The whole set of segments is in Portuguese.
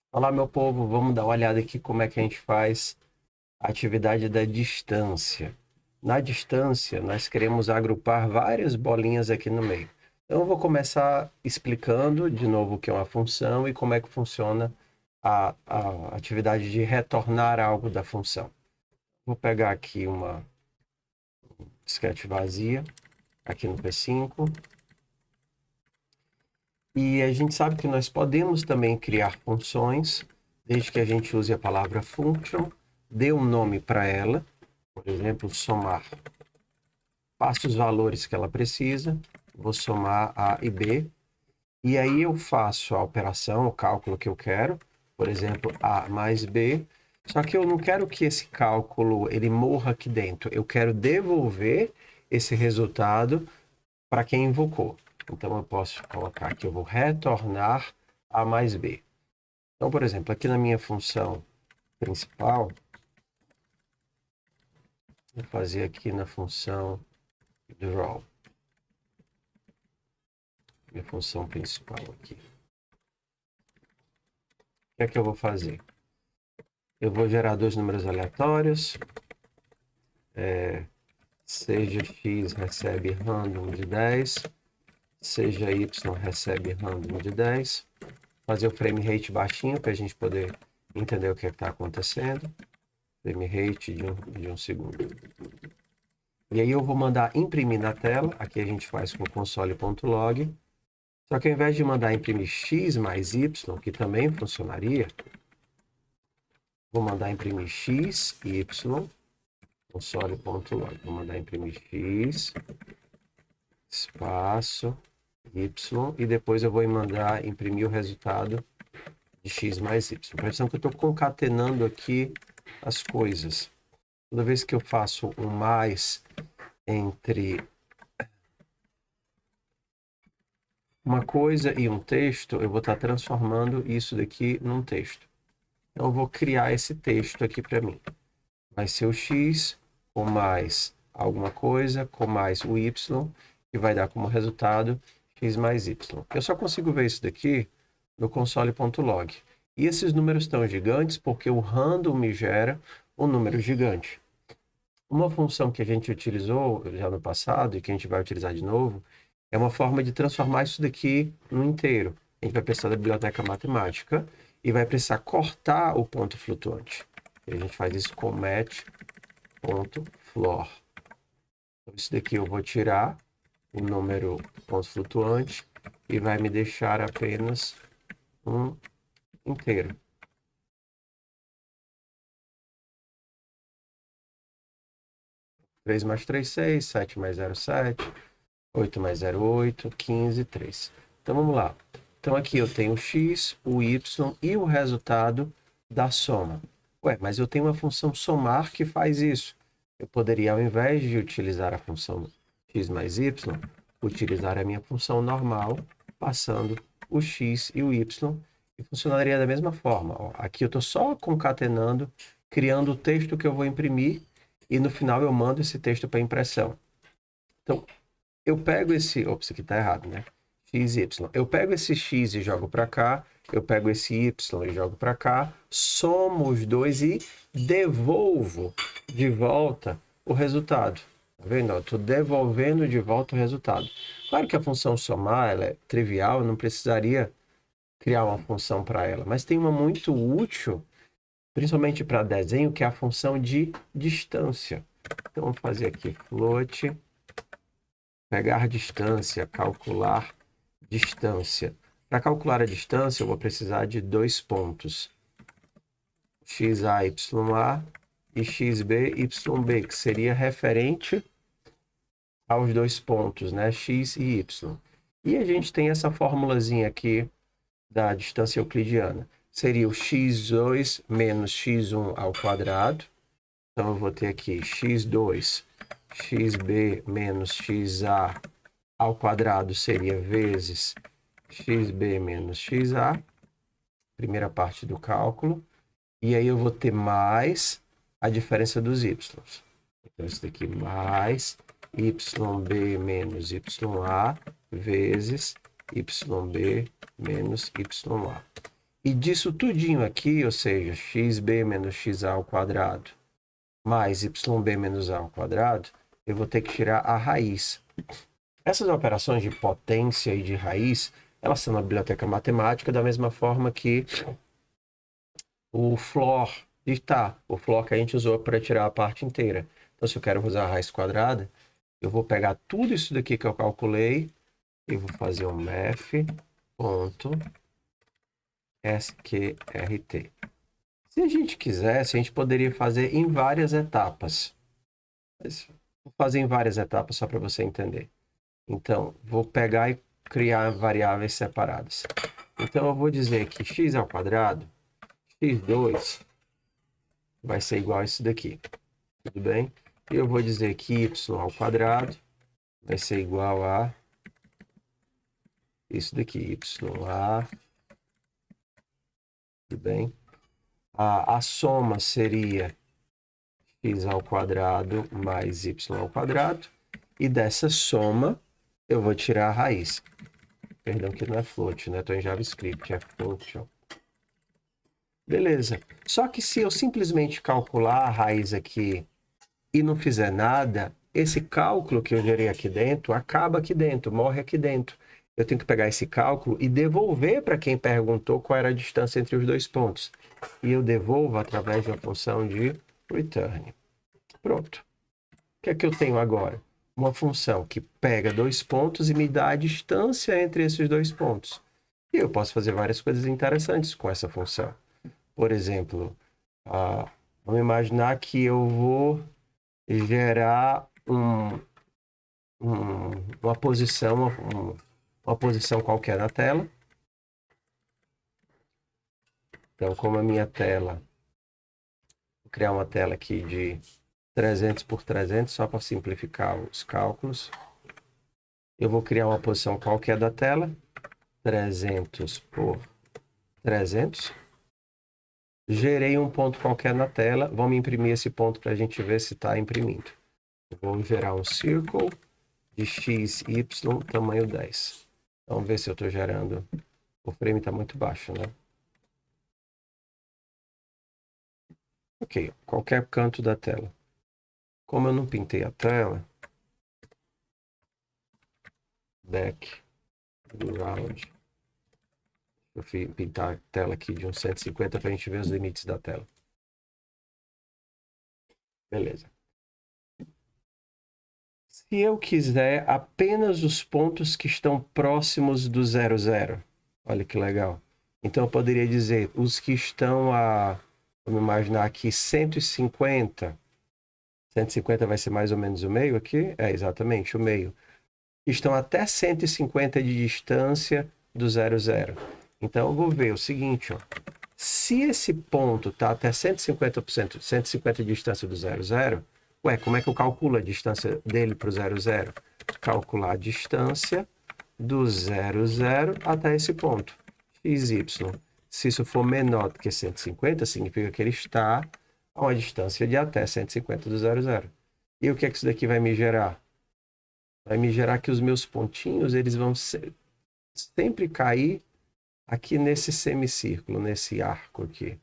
Olá, meu povo, vamos dar uma olhada aqui como é que a gente faz a atividade da distância. Na distância, nós queremos agrupar várias bolinhas aqui no meio. Então, eu vou começar explicando de novo o que é uma função e como é que funciona a atividade de retornar algo da função. Vou pegar aqui uma disquete vazia, aqui no P5. E a gente sabe que nós podemos também criar funções, desde que a gente use a palavra function, dê um nome para ela, por exemplo, somar. Passe os valores que ela precisa, vou somar A e B, e aí eu faço a operação, o cálculo que eu quero, por exemplo, A mais B, só que eu não quero que esse cálculo ele morra aqui dentro, eu quero devolver esse resultado para quem invocou. Então, eu posso colocar que eu vou retornar A mais B. Então, por exemplo, aqui na minha função principal, vou fazer aqui na função draw. Minha função principal aqui. O que é que eu vou fazer? Eu vou gerar dois números aleatórios. Seja x recebe random de 10, seja y recebe random de 10. Fazer o frame rate baixinho para a gente poder entender o que está acontecendo. Frame rate de um segundo. E aí eu vou mandar imprimir na tela. Aqui a gente faz com console.log. Só que ao invés de mandar imprimir x mais y, que também funcionaria, vou mandar imprimir x, y, console.log. Vou mandar imprimir x, espaço, y, e depois eu vou mandar imprimir o resultado de x mais y. Presta atenção que eu estou concatenando aqui as coisas. Toda vez que eu faço um mais entre uma coisa e um texto, eu vou estar transformando isso daqui num texto. Então, eu vou criar esse texto aqui para mim. Vai ser o x com mais alguma coisa, com mais o y, que vai dar como resultado x mais y. Eu só consigo ver isso daqui no console.log. E esses números estão gigantes porque o random me gera um número gigante. Uma função que a gente utilizou já no passado e que a gente vai utilizar de novo é uma forma de transformar isso daqui no inteiro. A gente vai precisar da biblioteca matemática e vai precisar cortar o ponto flutuante. E a gente faz isso com match.floor. Então, isso daqui eu vou tirar o número ponto flutuante e vai me deixar apenas um inteiro. 3 mais 3, 6, 7 mais 0, 7, 8 mais 0, 8, 15, 3. Então, vamos lá. Então, aqui eu tenho o x, o y e o resultado da soma. Ué, mas eu tenho uma função somar que faz isso. Eu poderia, ao invés de utilizar a função x mais y, utilizar a minha função normal, passando o x e o y, e funcionaria da mesma forma. Ó, aqui eu estou só concatenando, criando o texto que eu vou imprimir, e no final eu mando esse texto para impressão. Então, eu pego esse... Ops, aqui está errado, né? x, y. Eu pego esse x e jogo para cá, eu pego esse y e jogo para cá, somo os dois e devolvo de volta o resultado. Tá vendo? Eu estou devolvendo de volta o resultado. Claro que a função somar ela é trivial, eu não precisaria criar uma função para ela, mas tem uma muito útil, principalmente para desenho, que é a função de distância. Então, vamos fazer aqui float, pegar distância, calcular distância. Para calcular a distância, eu vou precisar de dois pontos. XA, YA e XB, YB, que seria referente aos dois pontos, né? X e Y. E a gente tem essa formulazinha aqui da distância euclidiana. Seria o x2 menos x1 ao quadrado. Então, eu vou ter aqui x2, xb menos xa ao quadrado seria vezes xb menos xa, primeira parte do cálculo. E aí eu vou ter mais a diferença dos y. Então, isso daqui mais yb menos ya vezes yb menos ya. E disso tudinho aqui, ou seja, xb menos xa ao quadrado mais yb menos a ao quadrado, eu vou ter que tirar a raiz. Essas operações de potência e de raiz, elas são na biblioteca matemática da mesma forma que o floor está, o floor que a gente usou para tirar a parte inteira. Então, se eu quero usar a raiz quadrada, eu vou pegar tudo isso daqui que eu calculei e vou fazer um math.sqrt. Se a gente quisesse, a gente poderia fazer em várias etapas. Vou fazer em várias etapas só para você entender. Então, vou pegar e criar variáveis separadas. Então, eu vou dizer que x ao quadrado, x2, vai ser igual a isso daqui. Tudo bem? E eu vou dizer que y ao quadrado vai ser igual a isso daqui, ya. Tudo bem? A soma seria x ao quadrado mais y ao quadrado. E dessa soma, eu vou tirar a raiz. Perdão que não é float, né? Estou em JavaScript, é function. Beleza. Só que se eu simplesmente calcular a raiz aqui e não fizer nada, esse cálculo que eu gerei aqui dentro, acaba aqui dentro, morre aqui dentro. Eu tenho que pegar esse cálculo e devolver para quem perguntou qual era a distância entre os dois pontos. E eu devolvo através da função de return. Pronto. O que é que eu tenho agora? Uma função que pega dois pontos e me dá a distância entre esses dois pontos. E eu posso fazer várias coisas interessantes com essa função. Por exemplo, vamos imaginar que eu vou gerar uma posição qualquer na tela. Então, como a minha tela, vou criar uma tela aqui de 300 por 300, só para simplificar os cálculos. Eu vou criar uma posição qualquer da tela, 300 por 300. Gerei um ponto qualquer na tela. Vamos imprimir esse ponto para a gente ver se está imprimindo. Eu vou gerar um círculo de x, y, tamanho 10. Vamos ver se eu estou gerando. O frame está muito baixo, né? Ok, qualquer canto da tela. Como eu não pintei a tela, background. Eu fui pintar a tela aqui de uns 150 para a gente ver os limites da tela. Beleza. Se eu quiser apenas os pontos que estão próximos do 0, 0. Olha que legal. Então eu poderia dizer os que estão vamos imaginar aqui 150. 150 vai ser mais ou menos o meio aqui? É, exatamente, o meio. Estão até 150 de distância do 0, 0. Então, eu vou ver o seguinte, ó. Se esse ponto está até 150%, 150 de distância do 0, 0, ué, como é que eu calculo a distância dele para o 0, 0? Calcular a distância do 0, 0 até esse ponto, xy. Se isso for menor do que 150, significa que ele está a uma distância de até 150 do 0, 0. E o que é que isso daqui vai me gerar? Vai me gerar que os meus pontinhos, eles vão sempre cair aqui nesse semicírculo, nesse arco aqui.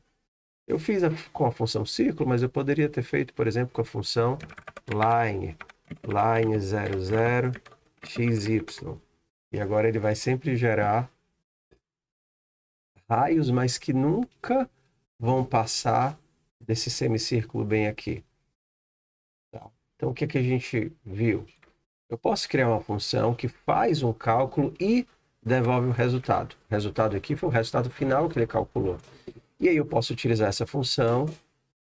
Eu fiz com a função círculo, mas eu poderia ter feito, por exemplo, com a função line 00, xy. E agora ele vai sempre gerar raios, mas que nunca vão passar desse semicírculo bem aqui. Tá. Então, o que a gente viu? Eu posso criar uma função que faz um cálculo e devolve o resultado. O resultado aqui foi o resultado final que ele calculou. E aí eu posso utilizar essa função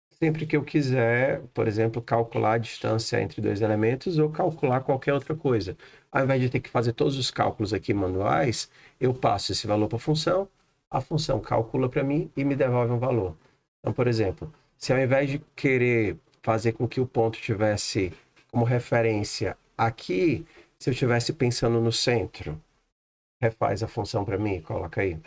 sempre que eu quiser, por exemplo, calcular a distância entre dois elementos ou calcular qualquer outra coisa. Ao invés de ter que fazer todos os cálculos aqui manuais, eu passo esse valor para a função calcula para mim e me devolve um valor. Então, por exemplo, se ao invés de querer fazer com que o ponto tivesse como referência aqui, se eu estivesse pensando no centro, refaz a função para mim, coloca aí.